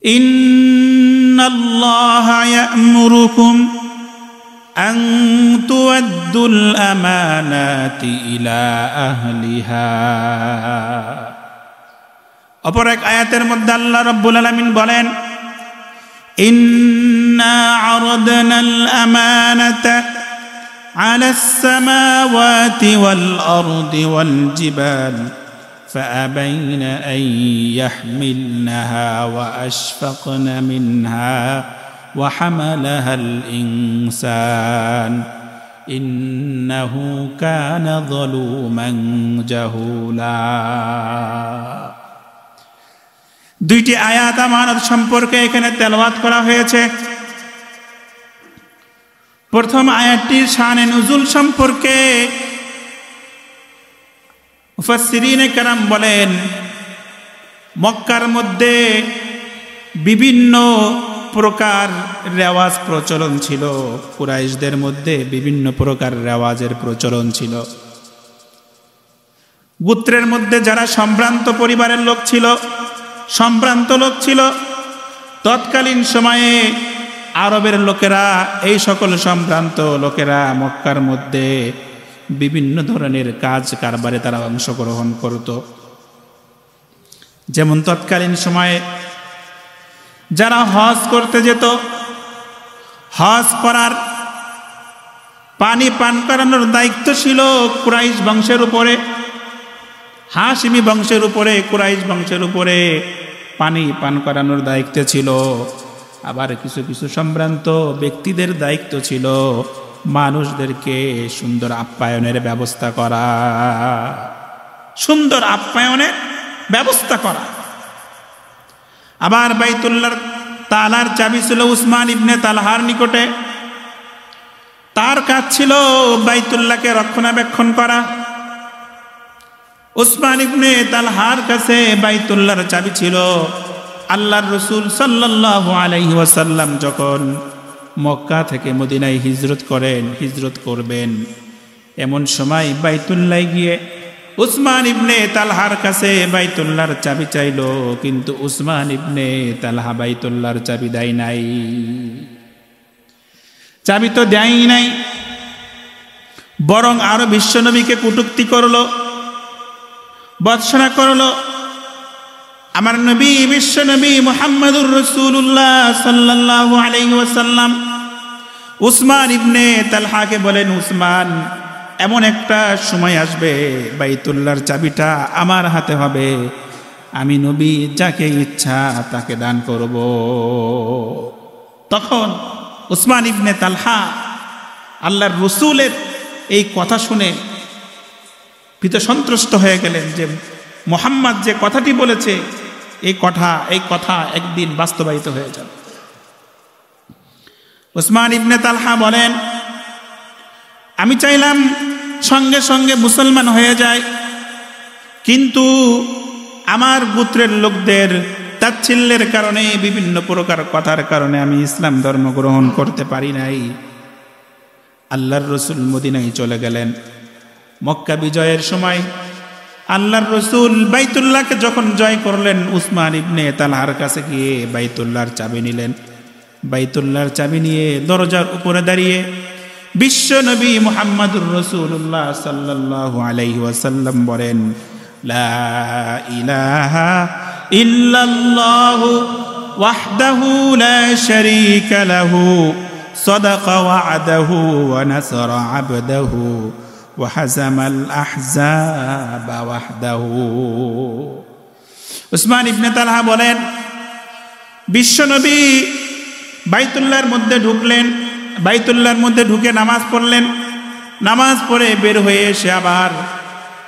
ইন্নাল্লাহা ইয়া'মুরুকুম আন তু'আদ্দুল আমানাতি ইলা আহলিহা। অপর এক আয়াতের মধ্যে আল্লাহ রাব্বুল আলামিন বলেন, ইন্না আরাদনাল আমানাতা আলাস সামাওয়াতি ওয়াল আরদি ওয়াল জিবাল فأبين أن يحملنها وأشفقن منها وحملها الإنسان إنه كان ظلوما جهولا। দুইটি আয়াত আমানত সম্পর্কে এখানে তেলাওয়াত করা হয়েছে। প্রথম আয়াতটির শানে নুজুল সম্পর্কে মুফাসসিরিনে কেরাম বলেন, মক্কার মধ্যে বিভিন্ন প্রকার রেওয়াজ প্রচলন ছিল। কুরাইশদের মধ্যে বিভিন্ন প্রকার রেওয়াজের প্রচলন ছিল। গোত্রের মধ্যে যারা সম্ভ্রান্ত পরিবারের লোক ছিল, সম্ভ্রান্ত লোক ছিল, তৎকালীন সময়ে আরবের লোকেরা, এই সকল সম্ভ্রান্ত লোকেরা মক্কার মধ্যে বিভিন্ন ধরনের কাজ কারবারে তারা অংশগ্রহণ করত। যেমন তৎকালীন সময়ে যারা হজ করতে যেত, হজ করার পানি পান করানোর দায়িত্ব ছিল কুরাইশ বংশের উপরে, হাশিমি বংশের উপরে, কুরাইশ বংশের উপরে পানি পান করানোর দায়িত্ব ছিল। আবার কিছু কিছু সম্ভ্রান্ত ব্যক্তিদের দায়িত্ব ছিল মানুষদেরকে সুন্দর আপ্যায়নের ব্যবস্থা করা, সুন্দর আপ্যায়নের ব্যবস্থা করা। আবার বাইতুল্লাহর তালার চাবি ছিল উসমান ইবনে তালহার নিকটে, তার কাজ ছিল বাইতুল্লাহকে রক্ষণাবেক্ষণ করা। উসমান ইবনে তালহার কাছে বাইতুল্লাহর চাবি ছিল। আল্লাহর রাসূল সাল্লাল্লাহু আলাইহি ওয়াসাল্লাম যখন মক্কা থেকে মদিনায় হিজরত করবেন, এমন সময় বাইতুল্লাহ গিয়ে উসমান ইবনে তালহার কাছে বাইতুল্লাহর চাবি চাইল, কিন্তু উসমান ইবনে তালহা বাইতুল্লাহর চাবি দেয় নাই। চাবি তো দেয়ই নাই, বরং আরো বিশ্বনবীকে কটূক্তি করলো, ভর্ৎসনা করলো। আমার নবী, বিশ্বনবী মুহাম্মদুর রাসূলুল্লাহ সাল্লাল্লাহু আলাইহি ওয়াসাল্লাম উসমান ইবনে তালহাকে বলেন, উসমান, এমন একটা সময় আসবে বাইতুল্লাহর চাবিটা আমার হাতে হবে, আমি নবী যাকে ইচ্ছা তাকে দান করব। তখন উসমান ইবনে তালহা আল্লাহর রাসূলের এই কথা শুনে ভীত সন্ত্রস্ত হয়ে গেলেন যে মুহাম্মদ যে কথাটি বলেছে এই কথা একদিন বাস্তবায়িত হয়ে যাবে। উসমান ইবনে তালহা বলেন, আমি চাইলাম সঙ্গে সঙ্গে মুসলমান হয়ে যায়, কিন্তু আমার গোত্রের লোকদের তাচ্ছিল্যের কারণে, বিভিন্ন প্রকার কথার কারণে আমি ইসলাম ধর্ম গ্রহণ করতে পারি নাই। আল্লাহর রাসূল মদিনায় চলে গেলেন। মক্কা বিজয়ের সময় আল্লাহর রাসূল বাইতুল্লাহকে যখন জয় করলেন, উসমান ইবনে তালহার কাছে গিয়ে বাইতুল্লাহর চাবি নিলেন। বাইতুল্লাহর চাবি নিয়ে দরজার উপরে দাঁড়িয়ে বিশ্ব নবী মুহাম্মদুর রাসূলুল্লাহ সাল্লাল্লাহু আলাইহি ওয়াসাল্লাম বলেন, লা ইলাহা ইল্লাল্লাহু ওয়াহদাহু লা শারীকা লাহু সাদাকা ওয়া'দাহু ওয়া নাসারা 'আবদাহু ওয়া হাযামাল আহযাবা ওয়াহদাহু। উসমান ইবনে তালহা বলেন, বিশ্বনবী বাইতুল্লাহর মধ্যে ঢুকলেন, বাইতুল্লাহর মধ্যে ঢুকে নামাজ পড়লেন। নামাজ পড়ে বের হয়ে এসে আবার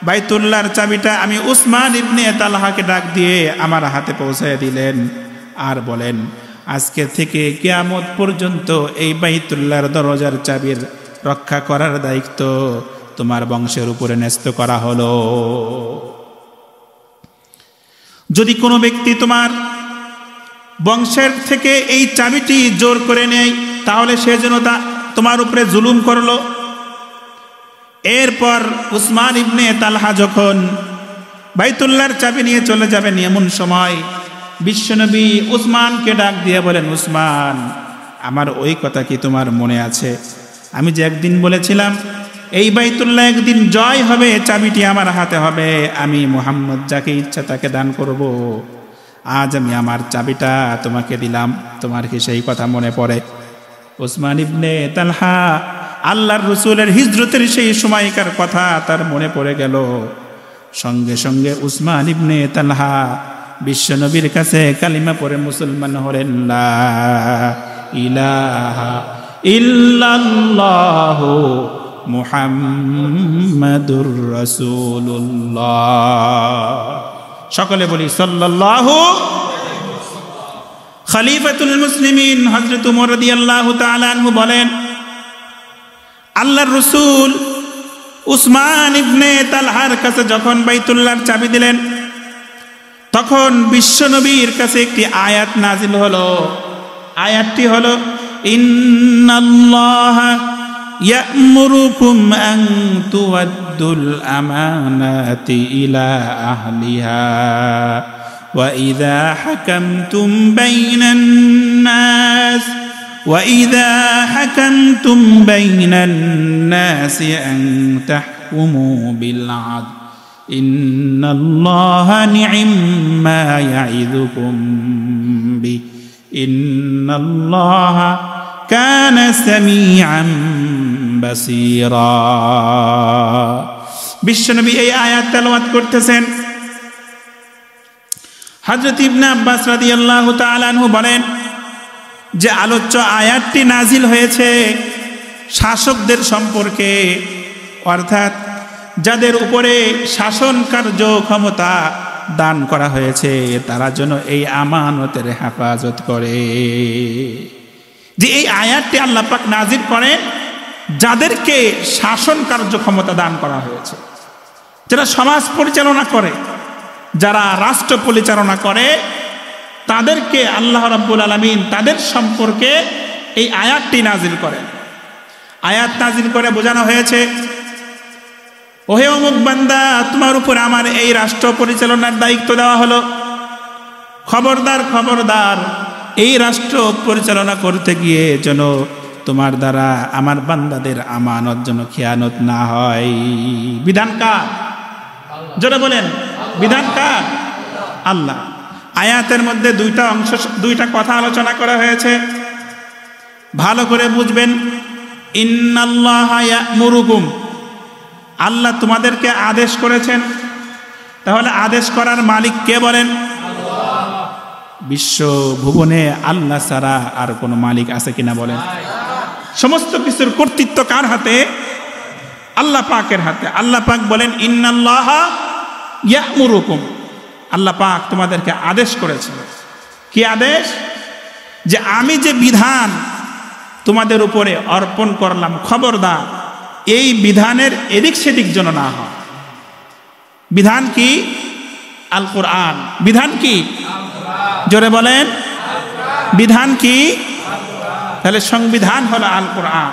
বাইতুল্লাহর চাবিটা আমি উসমান ইবনে তালহাকে ডাক দিয়ে আমার হাতে পৌঁছায় দিলেন, আর বলেন, আজকে থেকে কিয়ামত পর্যন্ত এই বাইতুল্লাহর দরজার চাবির রক্ষা করার দায়িত্ব তোমার বংশের উপরে ন্যস্ত করা হলো। যদি কোনো ব্যক্তি তোমার বংশের থেকে এই চাবিটি জোর করে নেয়, তাহলে সে যেন তোমার উপরে জুলুম করলো। এরপর উসমান ইবনে তালহা যখন বাইতুল্লাহর চাবি নিয়ে চলে যাবেন, এমন সময় বিশ্বনবী উসমানকে ডাক দিয়ে বলেন, উসমান, আমার ওই কথা কি তোমার মনে আছে? আমি যে একদিন বলেছিলাম এই বাইতুল্লাহ একদিন জয় হবে, চাবিটি আমার হাতে হবে, আমি মুহাম্মদ যাকে ইচ্ছা তাকে দান করব। আজ আমি আমার চাবিটা তোমাকে দিলাম, তোমার কি সেই কথা মনে পড়ে? উসমান ইবনে তালহা আল্লাহর রাসূলের হিজরতের সেই সময়কার কথা তার মনে পড়ে গেল। সঙ্গে সঙ্গে উসমান ইবনে তালহা বিশ্বনবীর কাছে কালিমা পড়ে মুসলমান হলেন। লা ইলাহা ইল্লাল্লাহু মুহাম্মাদুর রাসূলুল্লাহ। সকলে বলি সাল্লাল্লাহু। খলিফাতুল মুসলিমিন হযরত ওমর রাদিয়াল্লাহু তাআলা আনহু বলেন, আল্লাহর রাসূল উসমান ইবনে তালহার কাছে যখন বাইতুল্লাহর চাবি দিলেন, তখন বিশ্বনবীর কাছে একটি আয়াত নাজিল হলো। আয়াতটি হলো, ইন্নাল্লাহা ইয়া'মুরুকুম আন তুওয়াদ্দুল আমানাতি ইলা আহলিহা ওয়া ইযা হাকামতুম বাইনান নাস আন তাহকুমু বিল আদল ইন্নাল্লাহা নি'ম্মা ইয়া'iযুকুম বি ইন্নাল্লাহা কানা সামিআন বাসীরা। বিশ্বনবী এই আয়াত তেলাওয়াত করতেছেন। হযরত ইবনে আব্বাস রাদিয়াল্লাহু তাআলা আনহু বলেন যে আলোচ্য আয়াতটি নাজিল হয়েছে শাসকদের সম্পর্কে, অর্থাৎ যাদের উপরে শাসন কার্য ক্ষমতা দান করা হয়েছে তারা যেন এই আমানতের হেফাজত করে। যে এই আয়াতটি আল্লাহ পাক নাজিল করেন যাদেরকে শাসন কার্য ক্ষমতা দান করা হয়েছে, যারা সমাজ পরিচালনা করে, যারা রাষ্ট্র পরিচালনা করে, তাদেরকে আল্লাহ রাব্বুল আলামিন তাদের সম্পর্কে এই আয়াতটি নাজিল করেন। আয়াত নাজিল করে বোঝানো হয়েছে, ওহে অমুক বান্দা, তোমার উপরে আমার এই রাষ্ট্র পরিচালনার দায়িত্ব দেওয়া হলো, খবরদার খবরদার এই রাষ্ট্র পরিচালনা করতে গিয়ে যেন তোমার দ্বারা আমার বান্দাদের আমানত যেন খেয়ানত না হয়। বিধান কার? জোরে বলেন, বিধান কার? আল্লাহ। আয়াতের মধ্যে দুইটা কথা আলোচনা করা হয়েছে, ভালো করে বুঝবেন। ইন্নাল্লাহা ইয়া'মুরুকুম, আল্লাহ তোমাদেরকে আদেশ করেছেন। তাহলে আদেশ করার মালিক কে বলেন? বিশ্ব ভুবনে আল্লাহ ছাড়া আর কোনো মালিক আছে কিনা বলেন? সমস্ত কিছুর কর্তৃত্ব কার হাতে? আল্লাহ পাকের হাতে। আল্লাহ পাক বলেন, ইন্নাল্লাহা ইয়া'মুরুকুম, আল্লাহ পাক তোমাদেরকে আদেশ করেছেন। কি আদেশ? যে আমি যে বিধান তোমাদের উপরে অর্পণ করলাম, খবরদার এই বিধানের এদিক সেদিক যেন না হয়। বিধান কি? আল কোরআন। বিধান কি? জোরে বলেন, বিধান কি? তাহলে সংবিধান হলো আল কোরআন।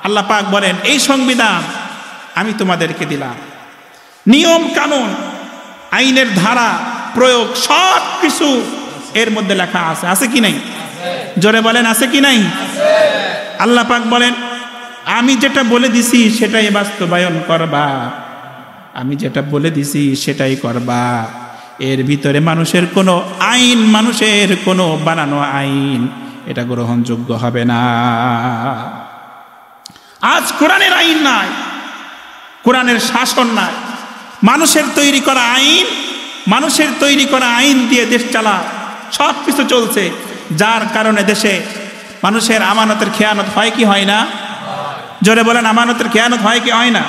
আল্লাহ পাক বলেন, এই সংবিধান আমি তোমাদেরকে দিলাম। নিয়ম কানুন, আইনের ধারা, প্রয়োগ সব কিছু এর মধ্যে লেখা আছে। আছে কি নাই? জোরে বলেন, আছে কি নাই? আল্লাহ পাক বলেন, আমি যেটা বলে দিছি সেটাই বাস্তবায়ন করবা, আমি যেটা বলে দিছি সেটাই করবা। এর ভিতরে মানুষের কোনো আইন, মানুষের কোনো বানানো আইন এটা গ্রহণযোগ্য হবে না। আজ কোরআনের আইন নাই, কোরআনের শাসন নাই, মানুষের তৈরি করা আইন, মানুষের তৈরি করা আইন দিয়ে দেশ চালা, সব কিছু চলছে। যার কারণে দেশে মানুষের আমানতের খেয়ানত হয় কি হয় না? জোরে বলেন, আমানতের খেয়ানত হয় কি হয় না?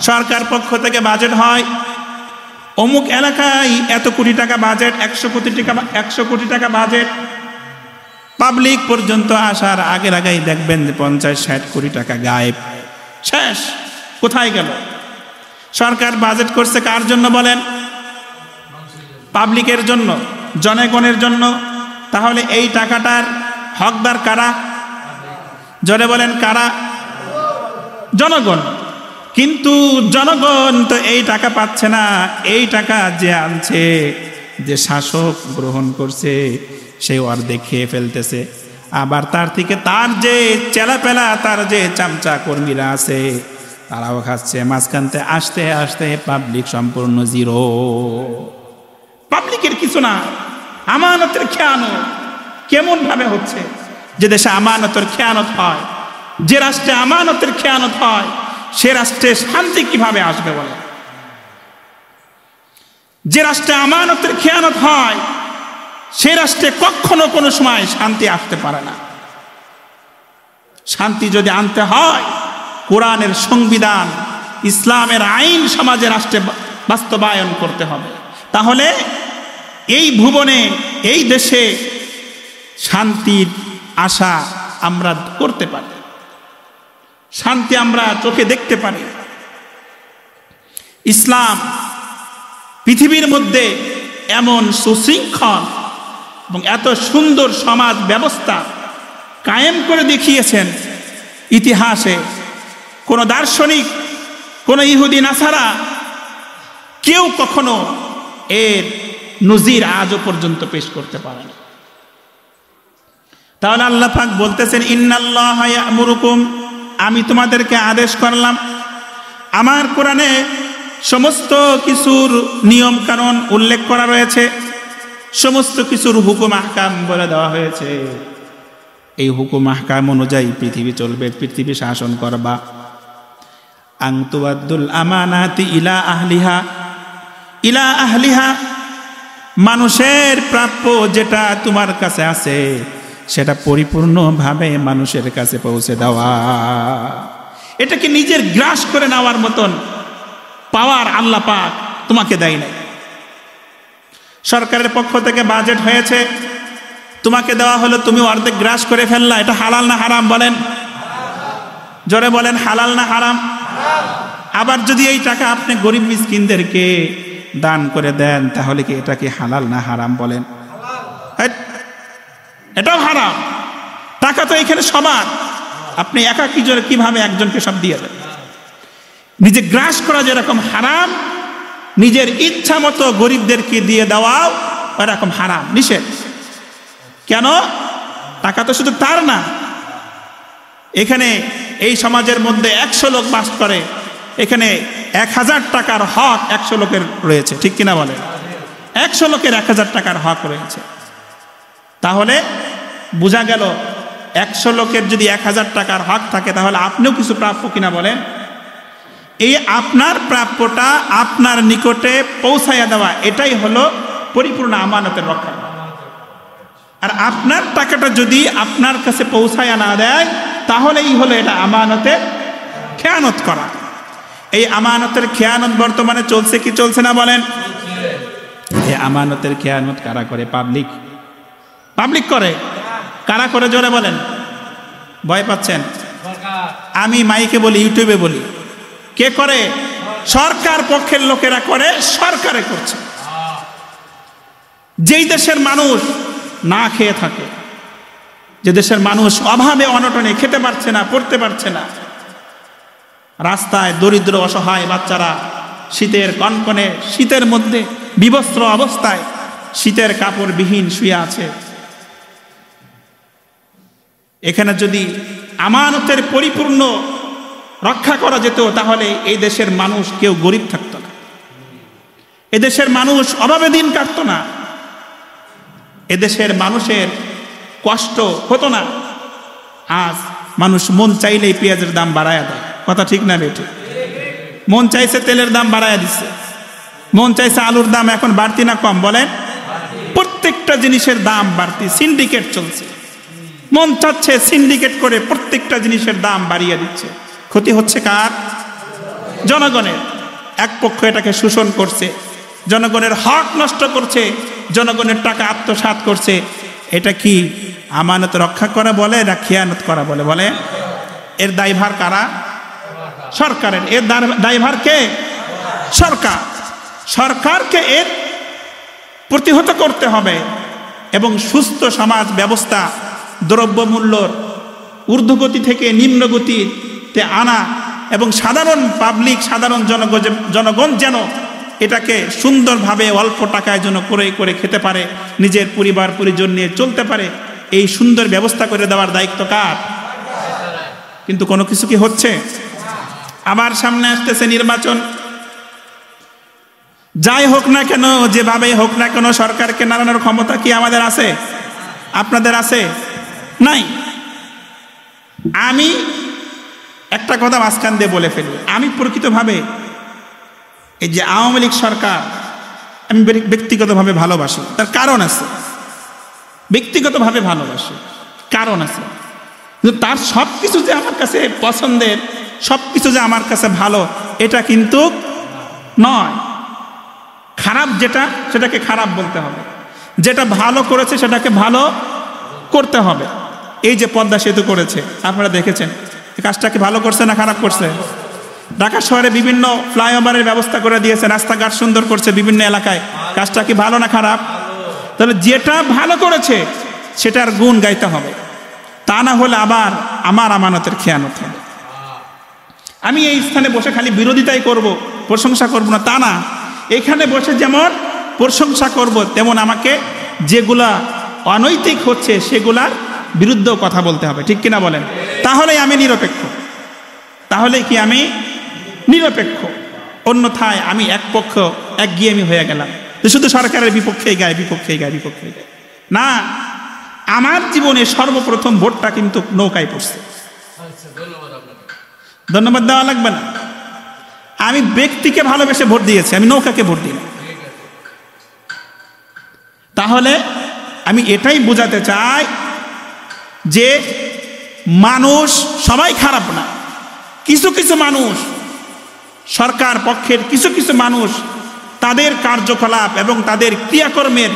সরকার পক্ষ থেকে বাজেট হয়, অমুক এলাকায় এত কোটি টাকা বাজেট, 100 কোটি টাকা বাজেট। পাবলিক পর্যন্ত আসার আগের আগেই দেখবেন যে 50-60 কোটি টাকা গায়েব, শেষ। কোথায় গেল? সরকার বাজেট করছে কার জন্য বলেন? পাবলিকের জন্য, জনগণের জন্য। তাহলে এই টাকাটার হকদার কারা? জোরে বলেন, কারা? জনগণ। কিন্তু জনগণ তো এই টাকা পাচ্ছে না। এই টাকা যে আনছে, যে শাসক গ্রহণ করছে সে অর্ধেক খেয়ে ফেলতেছে, আবার তার থেকে তার যে চেলাপেলা, তার যে চামচা কর্মীরা আছে তারাও খাচ্ছে। মাঝখানতে আসতে আসতে পাবলিক সম্পূর্ণ জিরো। পাবলিকের কিছু না, আমানতের খেয়ানত কেমন ভাবে হচ্ছে? যে দেশে আমানতের খেয়ানত হয়, যে রাষ্ট্রে আমানতের খেয়ানত হয়, সে রাষ্ট্রে শান্তি কিভাবে আসবে বলে? যে রাষ্ট্রে আমানতের খেয়ানত হয় সে রাষ্ট্রে কখনো কোনো সময় শান্তি আসতে পারে না। শান্তি যদি আনতে হয় কোরআনের সংবিধান, ইসলামের আইন সমাজে রাষ্ট্রে বাস্তবায়ন করতে হবে। তাহলে এই ভুবনে, এই দেশে শান্তির আশা আমরা করতে পারি, শান্তি আমরা চোখে দেখতে পারি। ইসলাম পৃথিবীর মধ্যে এমন সুশৃঙ্খল এবং এত সুন্দর সমাজ ব্যবস্থা কায়েম করে দেখিয়েছেন ইতিহাসে। কোনো দার্শনিক, কোনো ইহুদি নাসারা কেউ কখনো এর নজির আজও পর্যন্ত পেশ করতে পারেনি। তাহলে আল্লাহ পাক বলতেছেন, ইন্নাল্লাহা ইয়া'মুরুকুম, আমি তোমাদেরকে আদেশ করলাম। আমার কোরআনে সমস্ত কিছুর নিয়ম কানুন উল্লেখ করা রয়েছে, সমস্ত কিছুর হুকুম আহকাম বলে দেওয়া হয়েছে। এই হুকুম আহকাম অনুযায়ী পৃথিবী চলবে, পৃথিবী শাসন করবা। আন তুআদ্দুল আমানাতি ইলা আহলিহা, ইলা আহলিহা, মানুষের প্রাপ্য যেটা তোমার কাছে আছে সেটা পরিপূর্ণভাবে মানুষের কাছে পৌঁছে দেওয়া। এটাকে নিজের গ্রাস করে নেওয়ার মতন পাওয়ার আল্লাহ পাক তোমাকে দেয় নাই। সরকারের পক্ষ থেকে বাজেট হয়েছে, তোমাকে দেওয়া হলো, তুমি অর্ধেক গ্রাস করে ফেললা। এটা হালাল না হারাম বলেন? জোরে বলেন, হালাল না হারাম? আবার যদি এই টাকা আপনি গরিব মিসকিনদেরকে দান করে দেন তাহলে কি এটা কি হালাল না হারাম বলেন? এটাও হারাম। টাকা তো এখানে সবার, আপনি একা কি জোরে কিভাবে একজনকে সব দিয়ে দেন? নিজে গ্রাস করা যেরকম হারাম, নিজের ইচ্ছা মতো গরিবদেরকে দিয়ে দেওয়াও এরকম হারাম, নিষেধ। কেন? টাকা তো শুধু তার না। এখানে এই সমাজের মধ্যে 100 লোক বাস করে, এখানে 1000 টাকার হক 100 লোকের রয়েছে, ঠিক কিনা বলে? 100 লোকের 1000 টাকার হক রয়েছে। তাহলে বোঝা গেল 100 লোকের যদি 1000 টাকার হক থাকে তাহলে আপনিও কিছু প্রাপ্য কিনা বলেন? এই আপনার প্রাপ্যটা আপনার নিকটে পৌঁছাইয়া দেওয়া, এটাই হলো পরিপূর্ণ আমানতের রক্ষা। আর আপনার টাকাটা যদি আপনার কাছে পৌঁছাইয়া না দেয় তাহলেই হলো এটা আমানতের খেয়ানত করা। এই আমানতের খেয়ানত বর্তমানে চলছে কি চলছে না বলেন? এই আমানতের খেয়ানত কারা করে? পাবলিক। পাবলিক করে। কারা করে জোরে বলেন? ভয় পাচ্ছেন? আমি মাইকে বলি, ইউটিউবে বলি, কে করে? সরকার পক্ষের লোকেরা করে, সরকারে করছে। যেই দেশের মানুষ না খেয়ে থাকে, যে দেশের মানুষ অভাবে অনটনে খেতে পারছে না, পড়তে পারছে না, রাস্তায় দরিদ্র অসহায় বাচ্চারা শীতের কনকনে শীতের মধ্যে বিবস্ত্র অবস্থায় শীতের কাপড় বিহীন শুয়ে আছে। এখানে যদি আমানতের পরিপূর্ণ রক্ষা করা যেত তাহলে এই দেশের মানুষ কেউ গরিব থাকতো না, এদেশের মানুষ অভাবে দিন কাটতো না, এদেশের মানুষের কষ্ট হতো না। আজ মানুষ মন চাইলেই পেঁয়াজের দাম বাড়ায়া দেয়, কথা ঠিক না বেঠিক? মন চাইছে তেলের দাম বাড়ায়া দিচ্ছে, মন চাইছে আলুর দাম এখন বাড়তি না কম বলেন? প্রত্যেকটা জিনিসের দাম বাড়তি, সিন্ডিকেট চলছে। মন চাচ্ছে সিন্ডিকেট করে প্রত্যেকটা জিনিসের দাম বাড়িয়ে দিচ্ছে। ক্ষতি হচ্ছে কার? জনগণের। এক পক্ষ এটাকে শোষণ করছে, জনগণের হক নষ্ট করছে, জনগণের টাকা আত্মসাৎ করছে। এটা কি আমানত রক্ষা করা বলে না খেয়ানত করা বলে? বলে এর দায়ভার কারা? সরকারের। এর দায়ভার কে? সরকার। সরকারকে এর প্রতিহত করতে হবে এবং সুস্থ সমাজ ব্যবস্থা, দ্রব্যমূল্যর ঊর্ধ্বগতি থেকে নিম্নগতিতে আনা এবং সাধারণ পাবলিক, সাধারণ জনগণ যেন এটাকে সুন্দরভাবে অল্প টাকায় যেন করে করে খেতে পারে, নিজের পরিবার পরিজন নিয়ে চলতে পারে, এই সুন্দর ব্যবস্থা করে দেওয়ার দায়িত্ব কার? কিন্তু কোনো কিছু কি হচ্ছে? আবার সামনে আসতেছে নির্বাচন। যাই হোক না কেন, যেভাবে হোক না কেন, সরকারকে নাড়ানোর ক্ষমতা কি আমাদের আছে? আপনাদের আছে? নাই। আমি একটা কথা মাঝখান দিয়ে বলে ফেলি, আমি প্রকৃতভাবে এই যে আওয়ামী লীগ সরকার আমি ব্যক্তিগতভাবে ভালোবাসি। তার কারণ আছে, ব্যক্তিগতভাবে ভালোবাসি, কারণ আছে। কিন্তু তার সব কিছু যে আমার কাছে পছন্দের, সব কিছু যে আমার কাছে ভালো, এটা কিন্তু নয়। খারাপ যেটা, সেটাকে খারাপ বলতে হবে, যেটা ভালো করেছে সেটাকে ভালো করতে হবে। এই যে পদ্মা সেতু করেছে, আপনারা দেখেছেন, এই কাজটা কি ভালো করছে না খারাপ করছে? ঢাকা শহরে বিভিন্ন ফ্লাইওভারের ব্যবস্থা করে দিয়েছে, রাস্তাঘাট সুন্দর করছে বিভিন্ন এলাকায়, কাজটা কি ভালো না খারাপ? তাহলে যেটা ভালো করেছে সেটার গুণ গাইতে হবে, তা না হলে আবার আমার আমানতের খেয়ানত হবে। আমি এই স্থানে বসে খালি বিরোধিতাই করব, প্রশংসা করব না তা না। এখানে বসে যেমন প্রশংসা করব, তেমন আমাকে যেগুলা অনৈতিক হচ্ছে সেগুলার বিরুদ্ধেও কথা বলতে হবে, ঠিক কিনা বলেন? তাহলেই আমি নিরপেক্ষ, তাহলে কি আমি নিরপেক্ষ। অন্যথায় আমি একপক্ষ একঘেয়েমি হয়ে গেলাম, যে শুধু সরকারের বিপক্ষেই গায়, বিপক্ষেই গায়, বিপক্ষেই গায়। না, আমার জীবনে সর্বপ্রথম ভোটটা কিন্তু নৌকায় পড়ছে। ধন্যবাদ দেওয়া লাগবে না, আমি ব্যক্তিকে ভালোবেসে ভোট দিয়েছি, আমি নৌকাকে ভোট দিই। তাহলে আমি এটাই বোঝাতে চাই যে মানুষ সবাই খারাপ না। কিছু কিছু মানুষ, সরকার পক্ষের কিছু কিছু মানুষ, তাদের কার্যকলাপ এবং তাদের ক্রিয়াকর্মের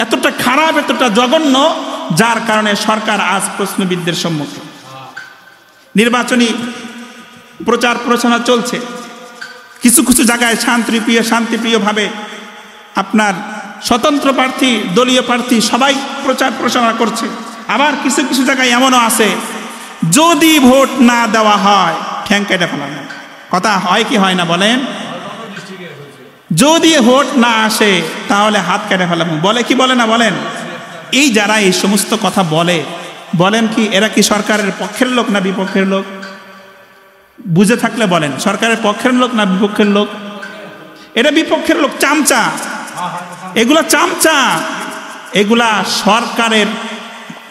এতটা খারাপ, এতটা জঘন্য, যার কারণে সরকার আজ প্রশ্নবিদ্ধের সম্মুখীন। নির্বাচনী প্রচার প্রচারণা চলছে, কিছু কিছু জায়গায় শান্তিপ্রিয়ভাবে আপনার স্বতন্ত্র প্রার্থী, দলীয় প্রার্থী সবাই প্রচার প্রচারণা করছে। আবার কিছু কিছু জায়গায় এমনও আছে, যদি ভোট না দেওয়া হয় ঠ্যাং কেটে ফেলানো। কথা হয় কি হয় না বলেন? যদি ভোট না আসে তাহলে হাত কেটে ফেলাবো, বলে কি বলে না বলেন? এই যারা এই সমস্ত কথা বলে, বলেন কি এরা কি সরকারের পক্ষের লোক না বিপক্ষের লোক? বুঝে থাকলে বলেন, সরকারের পক্ষের লোক না বিপক্ষের লোক? এটা বিপক্ষের লোক, চামচা, এগুলা চামচা, এগুলা সরকারের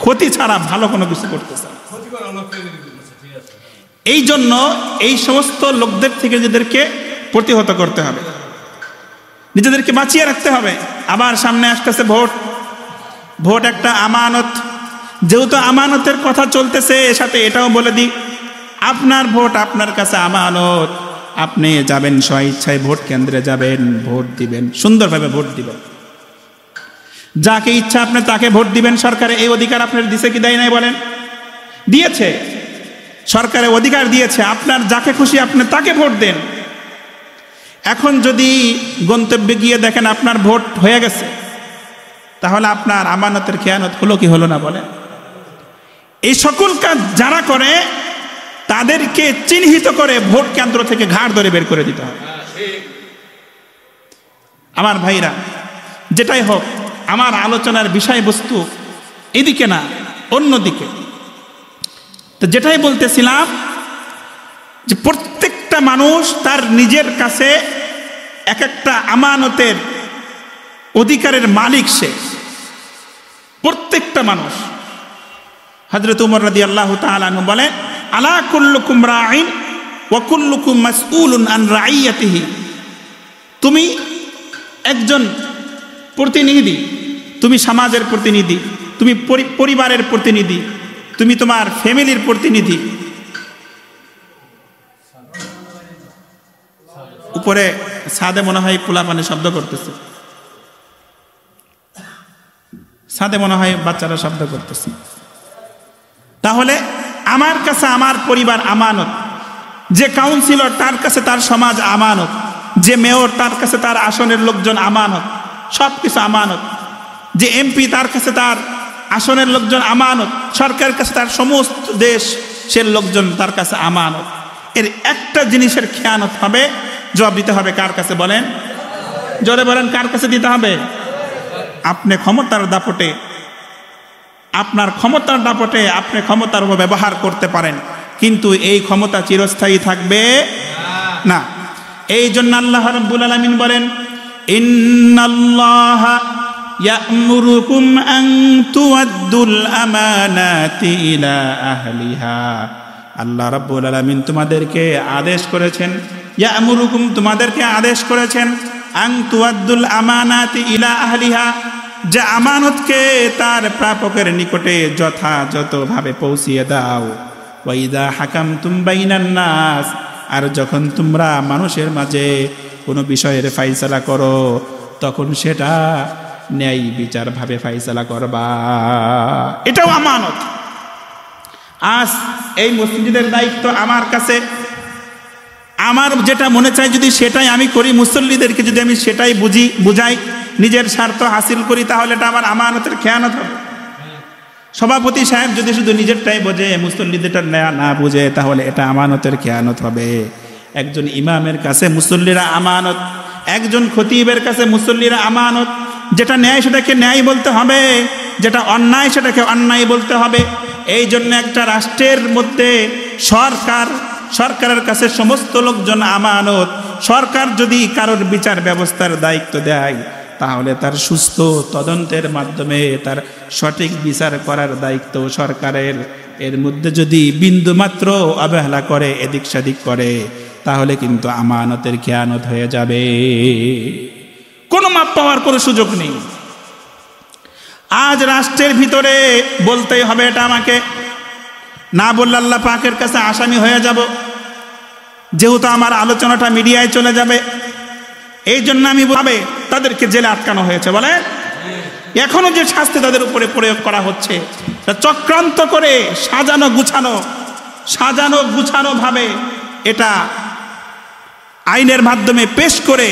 ক্ষতি ছাড়া ভালো কোনো কিছু করতেছে। এই জন্য এই সমস্ত লোকদের থেকে নিজেদেরকে প্রতিহত করতে হবে, নিজেদেরকে বাঁচিয়ে রাখতে হবে। আবার সামনে আসতেছে ভোট। ভোট একটা আমানত, যেহেতু আমানতের কথা চলতেছে, এর সাথে এটাও বলে দিই, আপনার ভোট আপনার কাছে আমানত। আপনি যাবেন স্বইচ্ছায় ভোট কেন্দ্রে যাবেন, ভোট দিবেন, সুন্দরভাবে ভোট দিবেন, যাকে ইচ্ছা আপনি তাকে ভোট দিবেন। সরকারে এই অধিকার আপনার দিছে কি দেয় নাই বলেন? দিয়েছে, সরকারের অধিকার দিয়েছে, আপনার যাকে খুশি আপনি তাকে ভোট দেন। এখন যদি গন্তব্যে গিয়ে দেখেন আপনার ভোট হয়ে গেছে, তাহলে আপনার আমানতের খেয়ানত হলো কি হলো না বলেন? এই সকল কাজ যারা করে তাদেরকে চিহ্নিত করে ভোট কেন্দ্র থেকে ঘাড় ধরে বের করে দিতে হবে। আমার ভাইরা, যেটাই হোক, আমার আলোচনার বিষয়বস্তু এদিকে না, অন্যদিকে। তো যেটাই বলতেছিলাম, যে প্রত্যেকটা মানুষ তার নিজের কাছে এক একটা আমানতের অধিকারের মালিক, সে প্রত্যেকটা মানুষ। হযরত উমর রাদিয়াল্লাহু তাআলা আনহু বলেন, আলা কুল্লুকুম রাঈন ওয়া কুল্লুকুম মাসউলুন আন রাইয়াতিহি। তুমি একজন প্রতিনিধি, তুমি সমাজের প্রতিনিধি, তুমি পরিবারের প্রতিনিধি, তুমি তোমার ফ্যামিলির প্রতিনিধি। উপরে ছাদে মনে হয় পোলাপানে শব্দ করতেছে, ছাদে মনে হয় বাচ্চারা শব্দ করতেছে। তাহলে আমার কাছে আমার পরিবার আমানত, যে কাউন্সিলর তার কাছে তার সমাজ আমানত, যে মেয়র তার কাছে তার আসনের লোকজন আমানত, সব কিছু আমানত। যে এমপি তার কাছে তার আসনের লোকজন আমানত, সরকারের কাছে তার সমস্ত দেশের লোকজন তার কাছে আমানত। এর একটা জিনিসের খেয়ানত হবে, জবাব দিতে হবে কার কাছে বলেন? জোরে বলেন, কার কাছে দিতে হবে? আপনি ক্ষমতার দাপটে, আপনার ক্ষমতার দাপটে আপনি ক্ষমতার ব্যবহার করতে পারেন, কিন্তু এই ক্ষমতা চিরস্থায়ী থাকবে না। এই জন্য আল্লাহ রাব্বুল আলামিন বলেন, ইন্নাল্লাহা ইয়া'মুরুকুম আন তুআদ্দুল আমানাতি ইলা আহলিহা। আল্লাহ রাব্বুল আলামিন তোমাদেরকে আদেশ করেছেন, ইয়া'মুরুকুম তোমাদেরকে আদেশ করেছেন, আন তুআদ্দুল আমানাতি ইলা আহলিহা, যে আমানতকে তার প্রাপকের নিকটে যথাযথভাবে পৌঁছিয়ে দাও। ওয়া ইযা হাকামতুম বাইনান নাস, আর যখন তোমরা মানুষের মাঝে কোনো বিষয়ের ফাইসালা করো তখন সেটা ন্যায় বিচার ভাবে ফাইসালা করবা, এটাও আমানত। আজ এই মসজিদের দায়িত্ব আমার কাছে, আমার যেটা মনে চাই যদি সেটাই আমি করি, মুসল্লিদেরকে যদি আমি সেটাই বুঝাই, নিজের স্বার্থ হাসিল করি, তাহলে এটা আমার আমানতের খেয়ানত হবে। সভাপতি সাহেব যদি শুধু নিজেরটাই বোঝে, মুসল্লিদেরটা না বুঝে, তাহলে এটা আমানতের খেয়ানত হবে। একজন ইমামের কাছে মুসল্লিরা আমানত, একজন খতিবের কাছে মুসল্লিরা আমানত। যেটা ন্যায় সেটাকে ন্যায় বলতে হবে, যেটা অন্যায় সেটাকে অন্যায় বলতে হবে। এই জন্য একটা রাষ্ট্রের মধ্যে সরকারের কাছে সমস্ত লোকজন আমানত। সরকার যদি কারোর বিচার ব্যবস্থার দায়িত্ব দেয়, তাহলে তার সুস্থ তদন্তের মাধ্যমে তার সঠিক বিচার করার দায়িত্ব সরকারের। এর মধ্যে যদি বিন্দুমাত্র অবহেলা করে, এদিক সেদিক করে, তাহলে কিন্তু আমানতের খেয়ানত হয়ে যাবে, কোনো মাপ পাওয়ার কোনো সুযোগ নেই। আজ রাষ্ট্রের ভিতরে বলতেই হবে, এটা আমাকে না বললে আল্লাহ পাকের কাছে আসামি হয়ে যাব, যেহেতু আমার আলোচনাটা মিডিয়ায় চলে যাবে। এই জন্য আমি ভাবে তাদেরকে জেলে আটকানো হয়েছে। বলে এখনো যে শাস্তি তাদের উপরে প্রয়োগ করা হচ্ছে, চক্রান্ত করে সাজানো গুছানো ভাবে এটা আইনের মাধ্যমে পেশ করে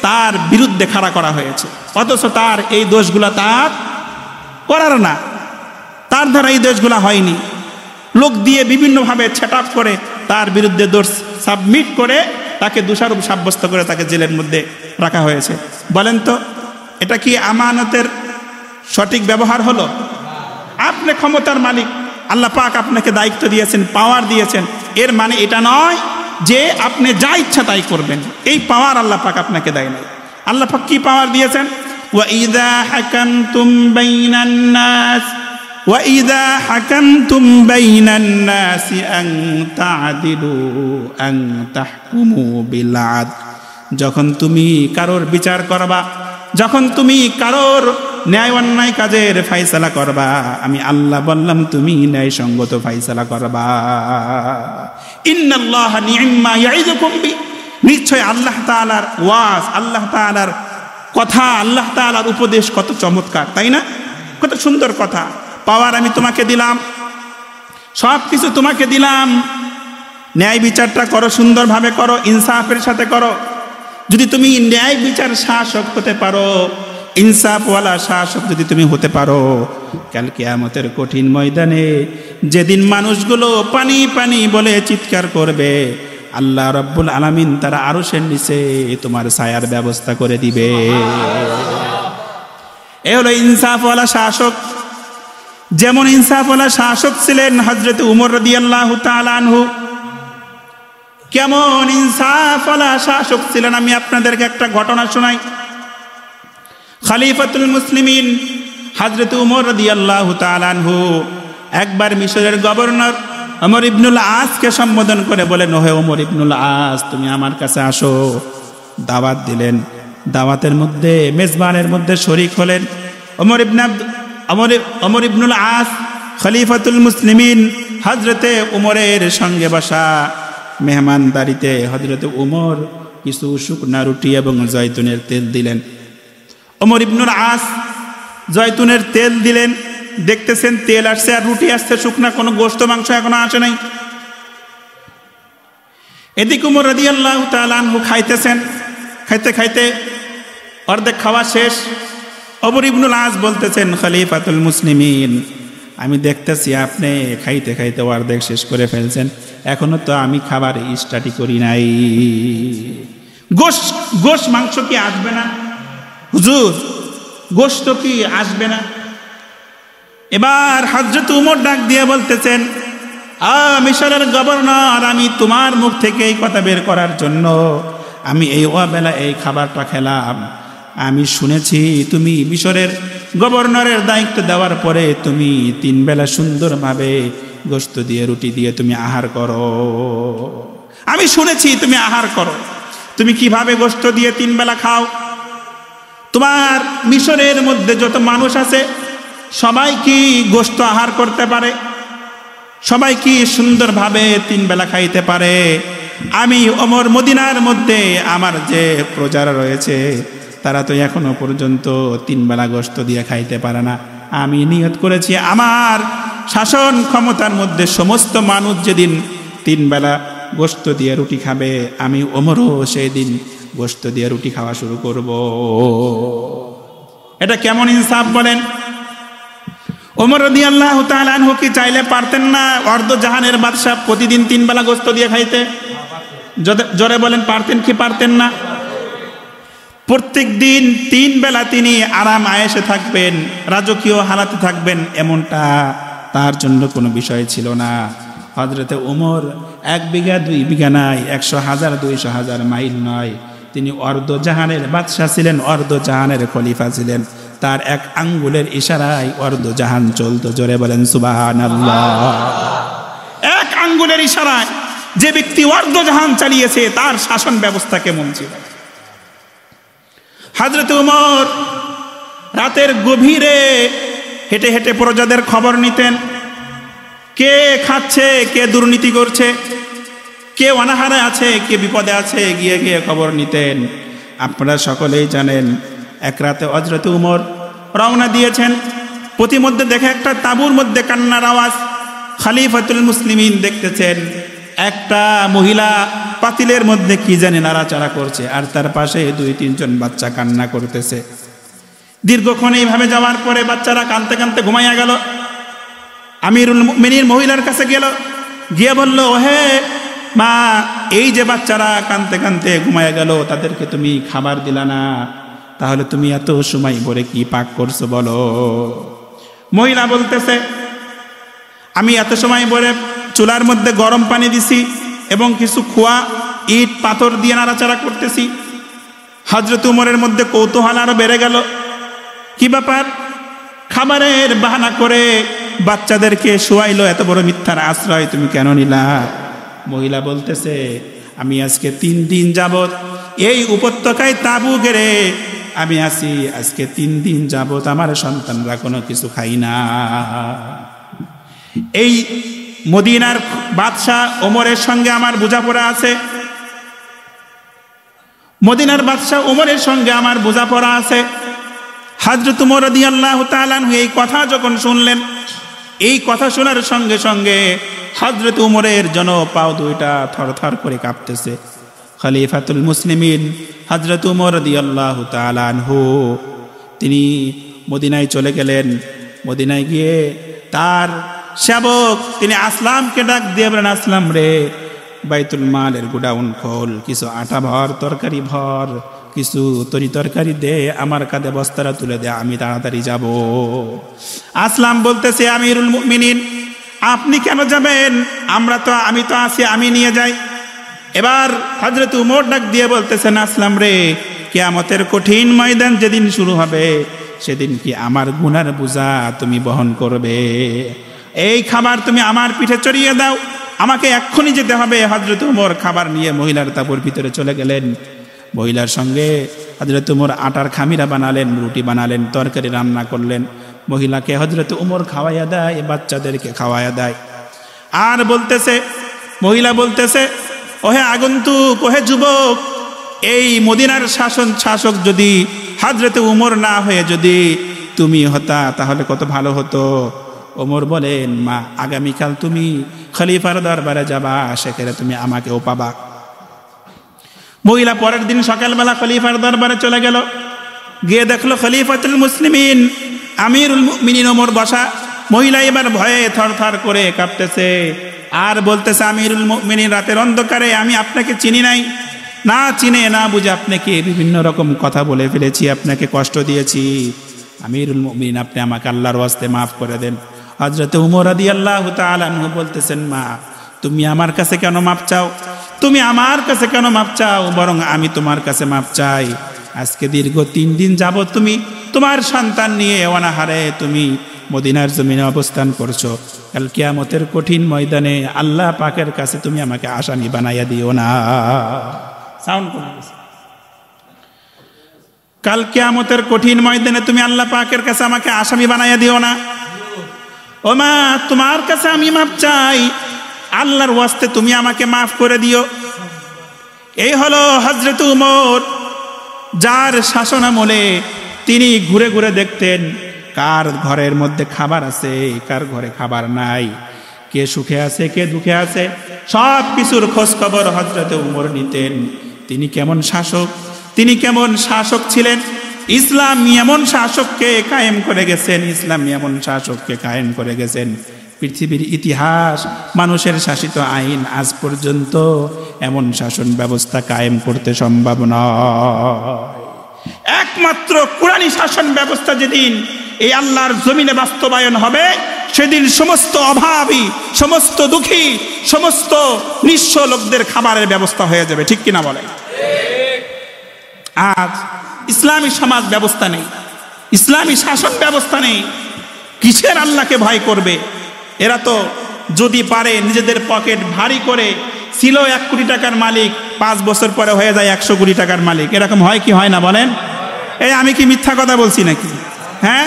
তার বিরুদ্ধে খাড়া করা হয়েছে। অথচ তার এই দোষগুলা তার করার না, তার দ্বারা এই দোষগুলা হয়নি। লোক দিয়ে বিভিন্নভাবে সেটআপ করে তার বিরুদ্ধে দোষ সাবমিট করে তাকে দোষারোপ সাব্যস্ত করে তাকে জেলের মধ্যে রাখা হয়েছে। বলেন তো, এটা কি আমানতের সঠিক ব্যবহার হলো? আপনি ক্ষমতার মালিক, আল্লাহ পাক আপনাকে দায়িত্ব দিয়েছেন, পাওয়ার দিয়েছেন, এর মানে এটা নয় যে আপনি যা ইচ্ছা তাই করবেন। এই পাওয়ার আল্লাহ পাক আপনাকে দেয় নাই। আল্লাহ পাক কি পাওয়ার দিয়েছেন? وَإِذَا حَكَمْتُمْ بَيْنَ النَّاسِ أَن تَعْدِلُوا أَن تَحْكُمُوا بِالْعَدْلِ, যখন তুমি কারোর বিচার করবা, যখন তুমি কারোর ন্যায় অন্যায় কাজের ফাইসালা করবা, আমি আল্লাহ বললাম তুমি ন্যায়সঙ্গত ফাইসালা করবা। ইন্নাল্লাহা নি'ম্মা ইয়াইযুকুম বি, নিশ্চয় আল্লাহ তাআলার ওয়াজ, আল্লাহ তাআলার কথা, আল্লাহ তাআলার উপদেশ কত চমৎকার, তাই না? কত সুন্দর কথা। পাওয়ার আমি তোমাকে দিলাম, সব কিছু তোমাকে দিলাম, ন্যায় বিচারটা করো, সুন্দরভাবে করো, ইনসাফের সাথে করো। যদি তুমি ন্যায় বিচার শাসক হতে পারো, ইনসাফওয়ালা শাসক যদি তুমি হতে পারো, কাল কিয়ামতের কঠিন ময়দানে যেদিন মানুষগুলো পানি পানি বলে চিৎকার করবে, আল্লাহ রাব্বুল আলামিন তারা আরশের নিচে তোমার ছায়ার ব্যবস্থা করে দিবে। এ হলো ইনসাফওয়ালা শাসক। যেমন ইনসাফওয়ালা শাসক ছিলেন হযরত উমর রাদিয়াল্লাহু তাআলা আনহু, কেমন ইনসাফওয়ালা শাসক ছিলেন আমি আপনাদেরকে একটা ঘটনা শোনাই। খলিফাতুল মুসলিমিন হযরত উমর রাদিয়াল্লাহু তাআলা আনহু একবার মিশরের গভর্নর ওমর ইবনুল আসকে সম্বোধন করে বলেন, ওহে ওমর ইবনুল আস, তুমি আমার কাছে আসো। দাওয়াত দিলেন। দাওয়াতের মধ্যে মেজবানের মধ্যে শরীক হলেন ওমর ইবনুল আস, খলিফাতুল মুসলিমিন হযরতে উমরের সঙ্গে বসা মেহমানদারিতে হযরতে উমর কিছু শুকনা রুটি এবং জয়তুনের তেল দিলেন। ওমর ইবনুল আস জয়তুনের তেল দিলেন, দেখতেছেন তেল আসছে আর রুটি আসছে, শুকনা, কোনো গোশত মাংস এখনো আসে নাই। এদিকে উমর রাদিয়াল্লাহু তাআলা আনহু খাইতেছেন, খাইতে খাইতে অর্ধেক খাওয়া শেষ। ওমর ইবনুল আস বলতেছেন, খলিফাতুল মুসলিমিন, আমি দেখতেছি আপনি খাইতে খাইতে অর্ধেক শেষ করে ফেলছেন, এখনো তো আমি খাবার স্টার্টই করি নাই। গোশ মাংস কি আসবে না হুজুর? গোশত কি আসবে না? এবার হযরত উমর ডাক দিয়ে বলতেছেন, মিশরের গভর্নর, আমি তোমার মুখ থেকে এই কথা বের করার জন্য আমি এই ওয়াবেলা এই খাবারটা খেলাম। আমি শুনেছি তুমি মিশরের গভর্নরের দায়িত্ব দেওয়ার পরে তুমি 3 বেলা সুন্দরভাবে গোশত দিয়ে রুটি দিয়ে তুমি আহার করো। আমি শুনেছি তুমি আহার করো। তুমি কিভাবে গোশত দিয়ে 3 বেলা খাও? তোমার মিশরের মধ্যে যত মানুষ আছে সবাই কি গোশত আহার করতে পারে? সবাই কি সুন্দরভাবে 3 বেলা খাইতে পারে? আমি ওমর মদিনার মধ্যে আমার যে প্রজারা রয়েছে তারা তো এখনো পর্যন্ত 3 বেলা গোশত দিয়ে খাইতে পারে না। আমি নিয়ত করেছি আমার শাসন ক্ষমতার মধ্যে সমস্ত মানুষ যেদিন 3 বেলা গোশত দিয়ে রুটি খাবে, আমি ওমরও সেই দিন গোশত দিয়ে রুটি খাওয়া শুরু করব। এটা কেমন ইনসাফ বলেন? ওমর রাদিয়াল্লাহু তাআলা আনহু কি চাইলে পারতেন না অর্ধ জাহানের বাদশা প্রতিদিন 3 বেলা গোশত দিয়ে খাইতে? জোরে বলেন, পারতেন কি পারতেন না? প্রত্যেক দিন 3 বেলা তিনি আরাম আয়েশে থাকবেন, রাজকীয় হালাতে থাকবেন, এমনটা তার জন্য কোনো বিষয় ছিল না। হযরতে ওমর 1 বিঘা 2 বিঘা নয়, 100,000 200,000 মাইল নয়, তিনি অর্ধ জাহানের বাদশা ছিলেন, অর্ধ জাহানের খলিফা ছিলেন। তার 1 আঙ্গুলের ইশারায় অর্ধ জাহান চলতো। জোরে বলেন সুবহানাল্লাহ। 1 আঙ্গুলের ইশারায় যে ব্যক্তি অর্ধ জাহান চালিয়েছে তার শাসন ব্যবস্থা কেমন ছিল? হযরতে ওমর রাতের গভীরে হেঁটে হেঁটে প্রজাদের খবর নিতেন। কে খাচ্ছে, কে দুর্নীতি করছে, কে অনাহারে আছে, কে বিপদে আছে, গিয়ে গিয়ে খবর নিতেন। আপনারা সকলেই জানেন, এক রাতে হযরতে ওমর রওনা দিয়েছেন। প্রতিমধ্যে দেখে একটা তাঁবুর মধ্যে কান্নার আওয়াজ। খলিফাতুল মুসলিমিন দেখতেছেন একটা মহিলা পাতিলের মধ্যে কি জানি নাড়াচাড়া করছে, আর তার পাশে 2-3 জন বাচ্চা কান্না করতেছে। দীর্ঘক্ষণ এইভাবে যাওয়ার পরে বাচ্চারা কাঁদতে কাঁদতে ঘুমাইয়া গেল। আমিরুল মুমিনিন মহিলার কাছে গেল, গিয়ে বলল, ওহে মা, এই যে বাচ্চারা কাঁদতে কাঁদতে ঘুমাইয়া গেল, তাদেরকে তুমি খাবার দিলা না, তাহলে তুমি এত সময় ভরে কি পাক করছো বলো? মহিলা বলতেছে, আমি এত সময় ভরে চুলার মধ্যে গরম পানি দিছি এবং কিছু খোয়া ইট পাথর দিয়ে নাড়াচাড়া করতেছি। হযরত উমরের মধ্যে কৌতূহল আরো বেড়ে গেল, কি ব্যাপার? খাবারের বাহানা করে বাচ্চাদেরকে শোয়াইলো, এত বড় মিথ্যার আশ্রয় তুমি কেন নিলা? মহিলা বলতেছে, আমি আজকে 3 দিন যাবত এই উপত্যকায় তাঁবু গেড়ে আমি আছি, আজকে 3 দিন যাবত আমার সন্তানরা কোনো কিছু খাই না। এই মদিনার বাদশাহ ওমরের সঙ্গে আমার বোঝাপড়া আছে, মদিনার বাদশাহ ওমরের সঙ্গে আমার বোঝাপড়া আছে। হযরত ওমর রাদিয়াল্লাহু তাআলা আনহু এই কথা যখন শুনলেন, এই কথা শোনার সঙ্গে সঙ্গে হযরত ওমরের যেন পাও 2টা থরথর করে কাঁপতেছে। খলিফাতুল মুসলিমিন হযরত ওমর রাদিয়াল্লাহু তাআলা আনহু তিনি মদিনায় চলে গেলেন। মদিনায় গিয়ে তার সেবক তিনি আসলামকে ডাক দিয়ে বলেন, আসলাম রে, বাইতুল মালের গোডাউন খোল, কিছু আটা ভর, তরকারি ভর, কিছু তরকারি দে, আমার কাঁধে বস্তারা তুলে দে, আমি তাড়াতাড়ি যাব। আসলাম বলতেছে, আমিরুল মুমিনিন আপনি কেন যাবেন? আমি তো আছি, আমি নিয়ে যাই। এবার হযরত উমর ডাক দিয়ে বলতেছেন, আসলাম রে, কিয়ামতের কঠিন ময়দান যেদিন শুরু হবে সেদিন কি আমার গুনার বোঝা তুমি বহন করবে? এই খাবার তুমি আমার পিঠে চড়িয়ে দাও, আমাকে এক্ষুনি যেতে হবে। হযরত উমর খাবার নিয়ে মহিলার তাঁবুর ভিতরে চলে গেলেন। মহিলার সঙ্গে হযরত উমর আটার খামিরা বানালেন, রুটি বানালেন, তরকারি রান্না করলেন। মহিলাকে হযরত উমর খাওয়াইয়া দেয়, বাচ্চাদেরকে খাওয়াইয়া দেয়। আর বলতেছে, মহিলা বলতেছে, ওহে আগন্তুক, ওহে যুবক, এই মদিনার শাসক যদি হযরত উমর না হয়ে যদি তুমি হতা তাহলে কত ভালো হতো। ওমর বলেন, মা, আগামীকাল তুমি খলিফার দরবারে যাবা, সেখানে তুমি আমাকেও পাবা। মহিলা পরের দিন সকালবেলা খলিফার দরবারে চলে গেল। গিয়ে দেখলো খলিফাতুল মুসলিমিন আমিরুল মুমিনিন ওমর বসা। মহিলা এবার ভয়ে থরথর করে কাঁপতেছে আর বলতেছে, আমিরুল মুমিনিন, রাতের অন্ধকারে আমি আপনাকে চিনি নাই, না চিনে না বুঝে আপনাকে বিভিন্ন রকম কথা বলে ফেলেছি, আপনাকে কষ্ট দিয়েছি। আমিরুল মুমিনিন, আপনি আমাকে আল্লাহর ওয়াস্তে মাফ করে দেন। হযরত উমর রাদিয়াল্লাহু তাআলা আনহু বলতেছেন, মা তুমি আমার কাছে কেন মাপ চাও? তুমি আমার কাছে কেন মাপ চাও? বরং আমি তোমার কাছে মাপ চাই। আজকে দীর্ঘ 3 দিন যাবত তুমি তোমার সন্তান নিয়ে অনাহারে তুমি মদিনার জমিনে অবস্থান করছো। কাল কিয়ামতের কঠিন ময়দানে আল্লাহ পাকের কাছে তুমি আমাকে আসামি বানাইয়া দিও না। সাউন্ড করে গেছে। কাল কিয়ামতের কঠিন ময়দানে তুমি আল্লাহ পাকের কাছে আমাকে আসামি বানাইয়া দিও না। ও মা, তোমার কাছে আমি মাপ চাই, আল্লাহর ওয়াস্তে তুমি আমাকে মাফ করে দিও। এই হলো হযরত উমর, যার শাসনামলে তিনি ঘুরে ঘুরে দেখতেন কার ঘরের মধ্যে খাবার আছে, কার ঘরে খাবার নাই, কে সুখে আছে, কে দুঃখে আছে, সব কিছুর খোঁজ খবর হযরত উমর নিতেন। তিনি কেমন শাসক, তিনি কেমন শাসক ছিলেন। ইসলাম এমন শাসককে কায়েম করে গেছেন, ইসলাম এমন শাসককে কায়েম করে গেছেন। পৃথিবীর ইতিহাস, মানুষের শাসিত আইন আজ পর্যন্ত এমন শাসন ব্যবস্থা কায়েম করতে সম্ভব নয়। একমাত্র কোরআনী শাসন ব্যবস্থা যেদিন এই আল্লাহর জমিনে বাস্তবায়ন হবে, সেদিন সমস্ত অভাবী, সমস্ত দুঃখী, সমস্ত নিঃস্ব লোকদের খাবারের ব্যবস্থা হয়ে যাবে। ঠিক কিনা বলে? আজ ইসলামী সমাজ ব্যবস্থা নেই, ইসলামী শাসন ব্যবস্থা নেই। কিসের আল্লাহকে ভয় করবে? এরা তো যদি পারে নিজেদের পকেট ভারী করে, ছিল 1 কোটি টাকার মালিক, 5 বছর পরে হয়ে যায় 100 কোটি টাকার মালিক। এরকম হয় কি হয় না বলেন? এই আমি কি মিথ্যা কথা বলছি নাকি? হ্যাঁ,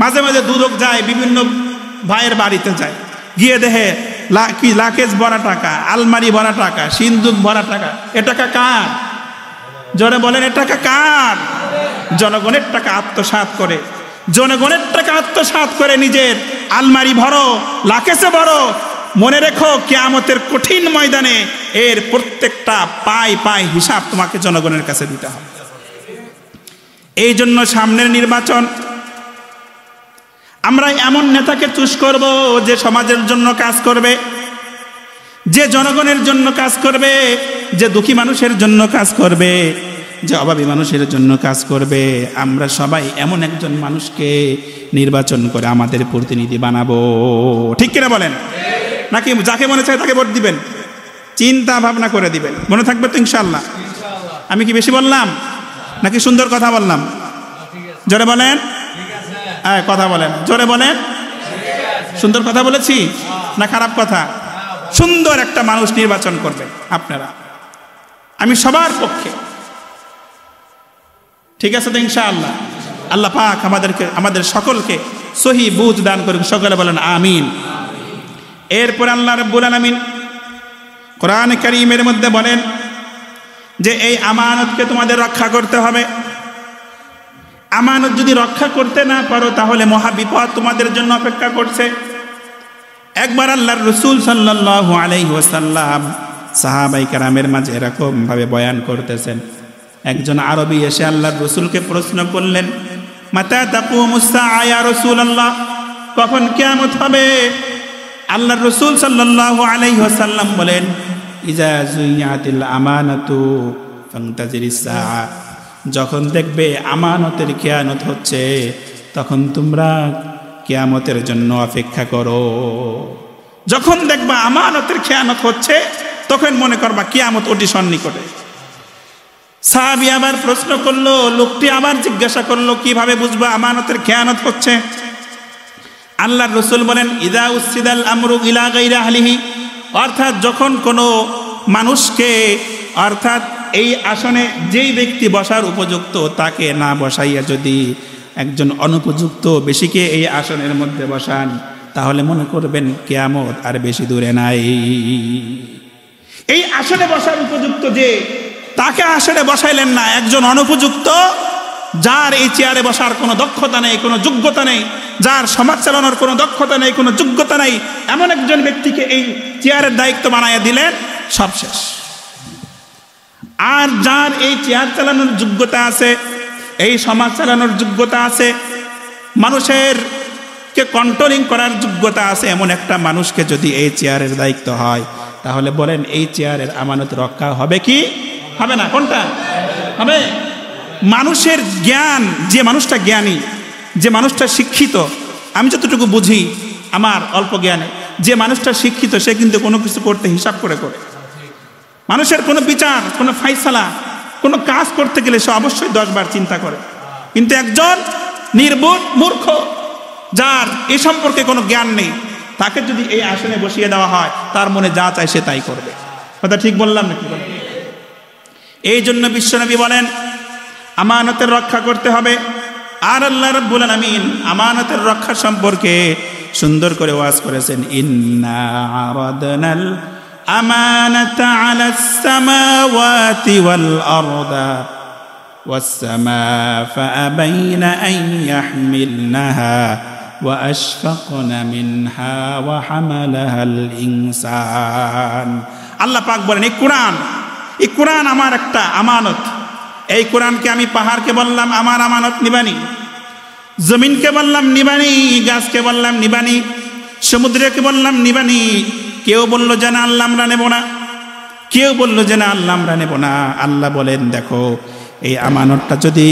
মাঝে মাঝে দুদক যায়, বিভিন্ন ভাইয়ের বাড়িতে যায়, গিয়ে দেখে কি লাকেজ ভরা টাকা, আলমারি ভরা টাকা, সিন্দুক ভরা টাকা। এ টাকা কার? জোরে বলেন, এ টাকা কার? জনগণের টাকা আত্মসাৎ করে, জনগণের টাকা আত্মসাৎ করে নিজের আলমারি ভরো, লাকেজে ভরো। মনে রেখো, কিয়ামতের কঠিন ময়দানে এর প্রত্যেকটা পাই পাই হিসাব তোমাকে জনগণের কাছে দিতে হবে। এই জন্য সামনের নির্বাচন আমরা এমন নেতাকে চুজ করব যে সমাজের জন্য কাজ করবে, যে জনগণের জন্য কাজ করবে, যে দুঃখী মানুষের জন্য কাজ করবে, যে অভাবী মানুষের জন্য কাজ করবে। আমরা সবাই এমন একজন মানুষকে নির্বাচন করে আমাদের প্রতিনিধি বানাবো। ঠিক কিনা বলেন? নাকি যাকে মনে চায় তাকে ভোট দিবেন? চিন্তা ভাবনা করে দিবেন, মনে থাকবে তো ইনশাআল্লাহ। আমি কি বেশি বললাম নাকি সুন্দর কথা বললাম? জোরে বলেন, হ্যাঁ কথা বলেন, জোরে বলেন। সুন্দর কথা বলেছি না খারাপ কথা? সুন্দর একটা মানুষ নির্বাচন করবেন আপনারা, আমি সবার পক্ষে। ঠিক আছে তো ইনশাআল্লাহ? আল্লাহ পাক আমাদের সকলকে সহি বুঝ দান করুন। সকলে বলেন আমিন। এরপর আল্লাহ রাব্বুল আলামিন কোরআন কারীমের মধ্যে বলেন যে এই আমানতকে তোমাদের রক্ষা করতে হবে। আমানত যদি রক্ষা করতে না পারো তাহলে মহা বিপদ তোমাদের জন্য অপেক্ষা করছে। একবার আল্লাহর রাসূল সাল্লাল্লাহু আলাইহি ওয়াসাল্লাম সাহাবায়ে কেরামের মাঝে এরকম ভাবে বয়ান করতেছেন। একজন আরবী এসে আল্লাহর রাসূলকে প্রশ্ন করলেন, মাতা তাকুমুস সাআ ইয়া রাসূলুল্লাহ, কখন কিয়ামত হবে? আল্লাহর রাসূল সাল্লাল্লাহু আলাইহি ওয়াসাল্লাম বলেন, ইজা যুইয়াতিল আমানাতু ফান্তাজিরিস সাআ, যখন দেখবে আমানতের খেয়ানত হচ্ছে তখন তোমরা কিয়ামতের জন্য অপেক্ষা করো। যখন দেখবা আমানতের খেয়ানত হচ্ছে তখন মনে করবা কিয়ামত অতি সন্নিকটে। সাহাবী আবার প্রশ্ন করলো, লোকটি আবার জিজ্ঞাসা করলো, কিভাবে বুঝবা আমানতের খেয়ানত হচ্ছে? আল্লাহর রাসূল বলেন, ইযা উসিদাল আমরু ইলা গায়রি আহলিহি, অর্থাৎ যখন কোনো মানুষকে, অর্থাৎ এই আসনে যেই ব্যক্তি বসার উপযুক্ত তাকে না বসাইয়া যদি একজন অনুপযুক্ত বেশিকে এই আসনের মধ্যে বসান, তাহলে মনে করবেন কিয়ামত আর বেশি দূরে নাই। এই আসনে বসার উপযুক্ত যে, তাকে আসনে বসাইলেন না, একজন অনুপযুক্ত, যার এই চেয়ারে বসার কোনো দক্ষতা নেই, কোনো যোগ্যতা নেই, যার সমাজ চালানোর কোনো দক্ষতা নেই, কোনো যোগ্যতা নেই, এমন একজন ব্যক্তিকে এই চেয়ারের দায়িত্ব বানাইয়া দিলেন, সব শেষ। আর যার এই চেয়ার চালানোর যোগ্যতা আছে, এই সমাজ চালানোর যোগ্যতা আছে, মানুষের কে কন্ট্রোলিং করার যোগ্যতা আছে, এমন একটা মানুষকে যদি এই চেয়ারের দায়িত্ব হয়, তাহলে বলেন এই চেয়ারের আমানত রক্ষা হবে কি? হবে না? কোনটা হবে? মানুষের জ্ঞান, যে মানুষটা জ্ঞানী, যে মানুষটা শিক্ষিত, আমি যতটুকু বুঝি আমার অল্প জ্ঞানে, যে মানুষটা শিক্ষিত সে কিন্তু কোনো কিছু করতে হিসাব করে করে। মানুষের কোনো বিচার, কোনো ফাইসালা, কোনো কাজ করতে গেলে সে অবশ্যই 10 বার চিন্তা করে। কিন্তু একজন নির্বোধ মূর্খ, যার এ সম্পর্কে কোনো জ্ঞান নেই, তাকে যদি এই আসনে বসিয়ে দেওয়া হয়, তার মনে যা চায় সে তাই করবে। কথা ঠিক বললাম নাকি? এই জন্য বিশ্বনবী বলেন আমানতের রক্ষা করতে হবে। আর আল্লাহ রাব্বুল আলামিন আমানতের রক্ষা সম্পর্কে সুন্দর করে ওয়াজ করেছেন, ইন্না আরাদনাল আমানাতা আলাস সামাওয়াতি ওয়াল আরদা ওয়াস সামা ফাআবাইনা আন ইয়াহমিলনাহা ওয়া আশফাকনা মিনহা ওয়া হামালাহাল ইনসান। আল্লাহ পাক বলেন এই কোরআন আমার একটা আমানত। এই কোরআনকে আমি পাহাড়কে বললাম আমার আমানত নিবানি, জমিনকে বললাম নিবানি, গাছকে বললাম নিবানি, সমুদ্রকে বললাম নিবানি। কেউ বলল যে না আল্লাহ আমরা নেব না, কেউ বলল যে না আল্লাহ আমরা নেব না। আল্লাহ বলেন দেখো, এই আমানতটা যদি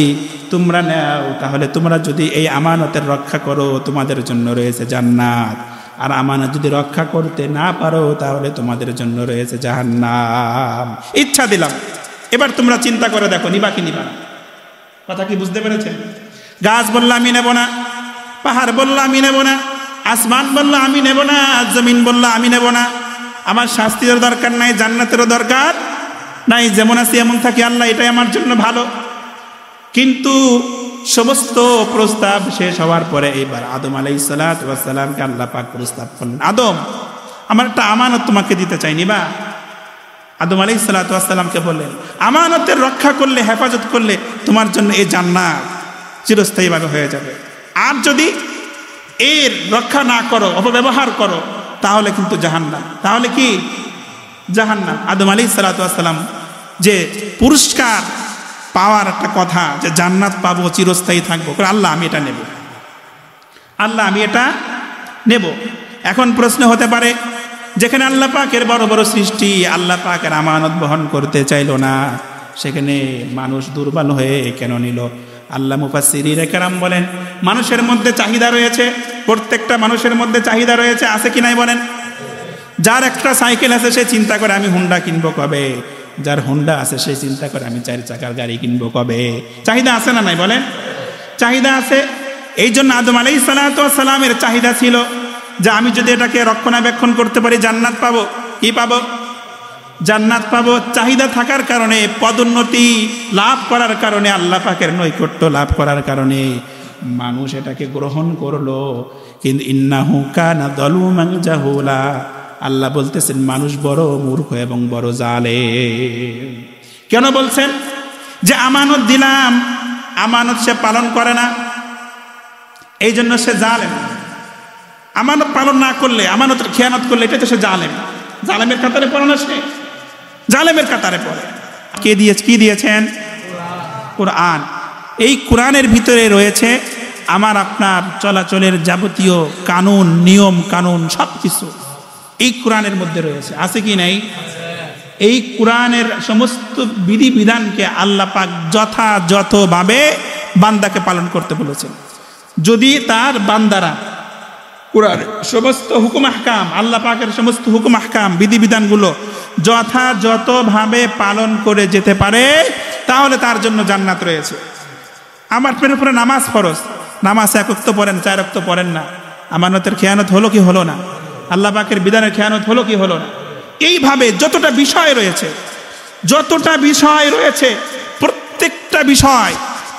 তোমরা নাও, তাহলে তোমরা যদি এই আমানতের রক্ষা করো, তোমাদের জন্য রয়েছে জান্নাত। আর আমানত যদি রক্ষা করতে না পারো, তাহলে তোমাদের জন্য রয়েছে জাহান্নাম। ইচ্ছা দিলাম, এবার তোমরা চিন্তা করে দেখো নিবা কি নিবা না। কথা কি বুঝতে পেরেছেন? গাছ বললো আমি নেব না, পাহাড় বললো আমি নেব না, আসমান বললো আমি নেব না, জমিন বললো আমি নেব না। আমার শাস্তিরও দরকার নাই, জান্নাতেরও দরকার নাই, যেমন আছি এমন থাকি, আল্লাহ এটাই আমার জন্য ভালো। কিন্তু সমস্ত প্রস্তাব শেষ হওয়ার পরে এবার আদম আলাইহিস সালামকে আল্লাহ পাক প্রস্তাব করলেন, আদম আমার একটা আমানত তোমাকে দিতে চাই, নিবা? আদম আলাইহিস সালামকে বললেন আমানতের রক্ষা করলে, হেফাজত করলে তোমার জন্য এই জান্নাত চিরস্থায়ীভাবে হয়ে যাবে। আর যদি এর রক্ষা না করো, অপব্যবহার করো, তাহলে কিন্তু জাহান্নাম। তাহলে কি? জাহান্নাম। আদম আলাইহিস সালাম যে পুরস্কার পাওয়ার একটা কথা, যে জান্নাত পাবো, চিরস্থায়ী থাকবো, আল্লাহ আমি এটা নেব, আল্লাহ আমি এটা নেব। এখন প্রশ্ন হতে পারে, যেখানে আল্লাহ পাকের বড় বড় সৃষ্টি আল্লাহ পাকের আমানত বহন করতে চাইলো না, সেখানে মানুষ দুর্বল হয়ে কেন নিল? আল্লাহ মুফাসসিরিনে কেরাম বলেন মানুষের মধ্যে চাহিদা রয়েছে, প্রত্যেকটা মানুষের মধ্যে চাহিদা রয়েছে, আছে কি নাই বলেন? যার একটা সাইকেল আছে সে চিন্তা করে আমি হুন্ডা কিনবো কবে, যার হুন্ডা আছে সে চিন্তা করে আমি 4 চাকার গাড়ি কিনবো কবে। চাহিদা আছে না নাই বলেন? চাহিদা আছে। এই জন্য আদম আলাইহিস সালামের চাহিদা ছিল যে আমি যদি এটাকে রক্ষণাবেক্ষণ করতে পারি জান্নাত পাবো। কি পাবো? জান্নাত পাবো। চাহিদা থাকার কারণে, পদোন্নতি লাভ করার কারণে, আল্লাহ পাকের নৈকট্য লাভ করার কারণে মানুষ এটাকে গ্রহণ করলো। কিন্তু ইন্নাহু কানা যালুমান জাহুলা, আল্লাহ বলতেছেন মানুষ বড় মূর্খ এবং বড় জালেম। কেন বলছেন? যে আমানত দিলাম, আমানত সে পালন করে না, এই জন্য সে জালেম। আমানত পালন না করলে, আমানতের খেয়ানত করলে, এটা তো সে জালেম। জালেমের কাতারে পড়ে না, সে জালেমের কাতারে পড়ে। কি দিয়েছেন? কোরআন। এই কোরআনের ভিতরে রয়েছে আমার আপনার চলাচলের যাবতীয় কানুন, নিয়ম কানুন সব কিছু এই কোরআনের মধ্যে রয়েছে, আছে কি নাই? এই কোরআনের সমস্ত বিধিবিধানকে আল্লাহ পাক যথাযথভাবে বান্দাকে পালন করতে বলেছেন। যদি তার বান্দারা কোরআনের সমস্ত হুকুম আহকাম, আল্লাহ পাকের সমস্ত হুকুম আহকাম, বিধিবিধানগুলো যথাযথভাবে পালন করে যেতে পারে, তাহলে তার জন্য জান্নাত রয়েছে। আমার পেটের উপরে নামাজ ফরজ, নামাজ 1 ওয়াক্ত পড়েন, 4 ওয়াক্ত পড়েন না, আমানতের খেয়ানত হলো কি হলো না? আল্লাহ পাকের বিধানের খেয়ানত হলো কি হলো না? এইভাবে যতটা বিষয় রয়েছে, প্রত্যেকটা বিষয়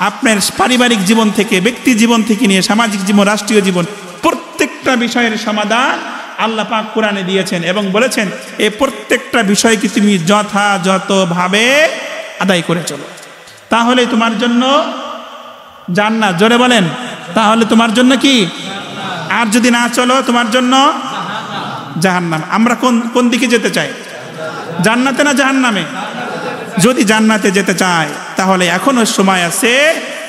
আপনার পারিবারিক জীবন থেকে, ব্যক্তি জীবন থেকে নিয়ে সামাজিক জীবন, রাষ্ট্রীয় জীবন, প্রত্যেকটা বিষয়ের সমাধান আল্লাহ পাক কোরআনে দিয়েছেন এবং বলেছেন এই প্রত্যেকটা বিষয়কে তুমি যথাযথভাবে আদায় করে চলো, তাহলে তোমার জন্য জান্নাত। জোরে বলেন, তাহলে তোমার জন্য কি? আর যদি না চলো তোমার জন্য জাহান্নাম। আমরা কোন দিকে যেতে চাই? জান্নাতে না জাহান্নামে? যদি জান্নাতে যেতে চাই তাহলে এখনো সময় আছে,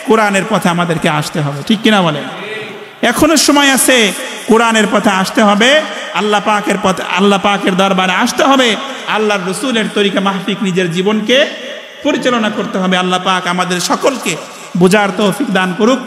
কোরআনের পথে আমাদেরকে আসতে হবে। ঠিক কিনা বলেন? এখনো সময় আছে, কোরআনের পথে আসতে হবে, আল্লাহ পাকের পথে, আল্লাহ পাকের দরবারে আসতে হবে, আল্লাহর রসুলের তরিকা মাফিক নিজের জীবনকে পরিচালনা করতে হবে। আল্লাহ পাক আমাদের সকলকে বোঝার তৌফিক দান করুক।